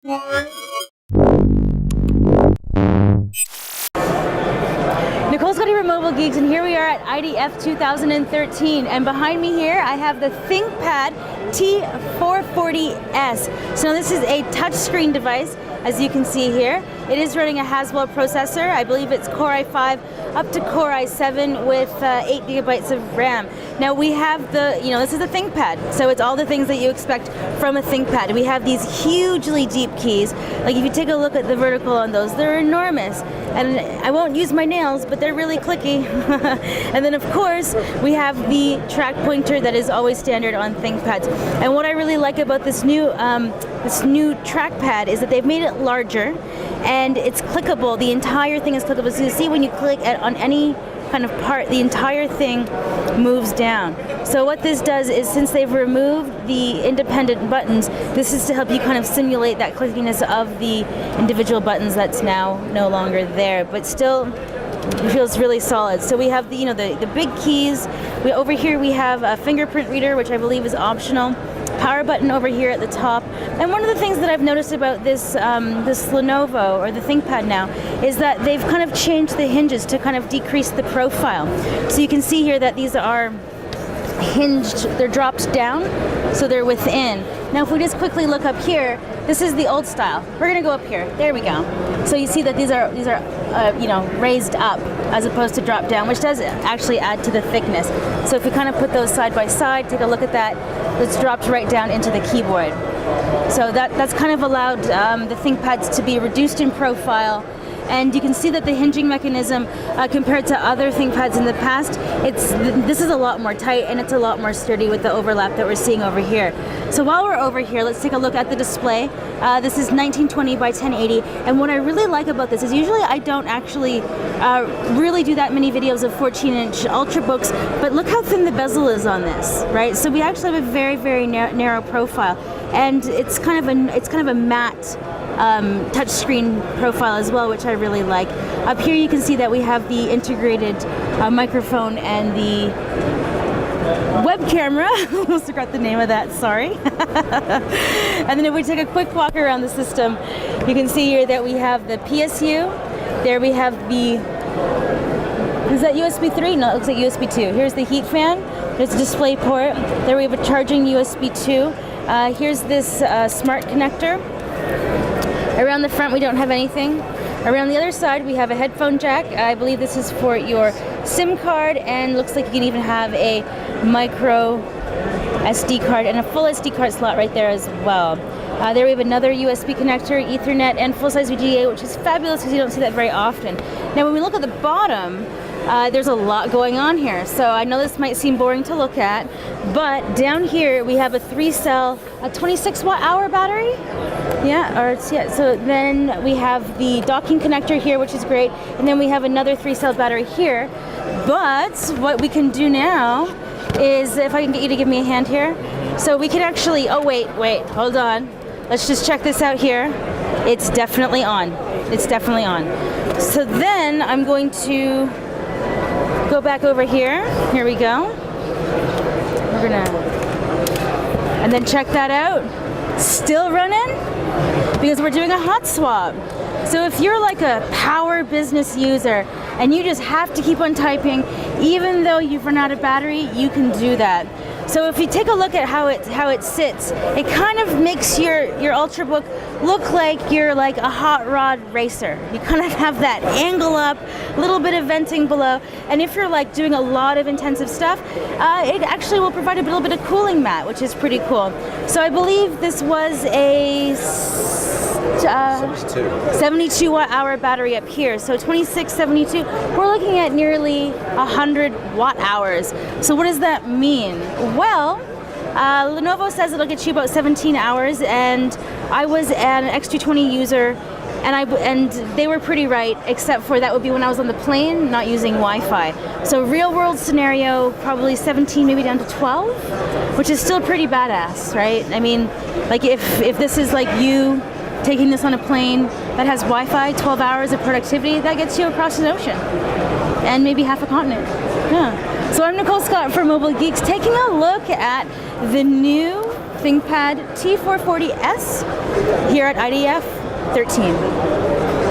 Nicole Scotty from Mobile Geeks, and here we are at IDF 2013, and behind me here I have the ThinkPad T440S. So this is a touchscreen device, as you can see here. It is running a Haswell processor. I believe it's Core i5 up to Core i7 with 8 gigabytes of RAM. Now we have this is a ThinkPad, so it's all the things that you expect from a ThinkPad. We have these hugely deep keys. Like if you take a look at the vertical on those, they're enormous. And I won't use my nails, but they're really clicky. And then of course, we have the track pointer that is always standard on ThinkPads. And what I really like about this new trackpad is that they've made it larger and it's clickable. The entire thing is clickable. So you see when you click on any kind of part, the entire thing moves down. So what this does is, since they've removed the independent buttons, this is to help you kind of simulate that clickiness of the individual buttons that's now no longer there, but still it feels really solid. So we have the big keys. Over here we have a fingerprint reader, which I believe is optional. Power button over here at the top. And one of the things that I've noticed about this Lenovo, or the ThinkPad now, is that they've kind of changed the hinges to kind of decrease the profile. So you can see here that these are hinged, they're dropped down, so they're within. Now if we just quickly look up here, this is the old style. We're gonna go up here, there we go. So you see that these are raised up as opposed to drop down, which does actually add to the thickness. So if you kind of put those side by side, take a look at that, it's dropped right down into the keyboard. So that's kind of allowed the ThinkPads to be reduced in profile. And you can see that the hinging mechanism, compared to other ThinkPads in the past, this is a lot more tight and it's a lot more sturdy with the overlap that we're seeing over here. So while we're over here, let's take a look at the display. This is 1920 by 1080, and what I really like about this is usually I don't actually really do that many videos of 14-inch Ultrabooks, but look how thin the bezel is on this, right? So we actually have a very, very narrow profile, and it's kind of a matte touchscreen profile as well, which I really like. Up here you can see that we have the integrated microphone and the web camera. I almost forgot the name of that, sorry. And then if we take a quick walk around the system, you can see here that we have the PSU. There we have is that USB 3? No, it looks like USB 2. Here's the heat fan. There's a display port. There we have a charging USB 2. Here's this smart connector. Around the front we don't have anything. Around the other side we have a headphone jack. I believe this is for your SIM card, and looks like you can even have a micro SD card and a full SD card slot right there as well. There we have another USB connector, Ethernet, and full-size VGA, which is fabulous because you don't see that very often. Now when we look at the bottom, there's a lot going on here. So I know this might seem boring to look at, but down here we have a 3-cell, a 26 watt-hour battery. So then we have the docking connector here, which is great, and then we have another 3-cell battery here. But what we can do now is, if I can get you to give me a hand here, so we can actually, wait, hold on. Let's just check this out here. It's definitely on. It's definitely on. So then I'm going to go back over here. Here we go. And then check that out. Still running, because we're doing a hot swap. So if you're like a power business user and you just have to keep on typing, even though you've run out of battery, you can do that. So if you take a look at how it sits, it kind of makes your Ultrabook look like you're like a hot rod racer. You kind of have that angle up, a little bit of venting below, and if you're like doing a lot of intensive stuff, it actually will provide a little bit of cooling mat, which is pretty cool. So I believe this was a 72 watt-hour battery up here. So 2672, we're looking at nearly 100 watt-hours. So what does that mean? Well, Lenovo says it'll get you about 17 hours, and I was an X220 user, and they were pretty right, except for that would be when I was on the plane, not using Wi-Fi. So real world scenario, probably 17, maybe down to 12, which is still pretty badass, right? I mean, like if this is like you taking this on a plane that has Wi-Fi, 12 hours of productivity, that gets you across an ocean and maybe half a continent. Yeah. So I'm Nicole Scott from Mobile Geeks, taking a look at the new ThinkPad T440S here at IDF 13.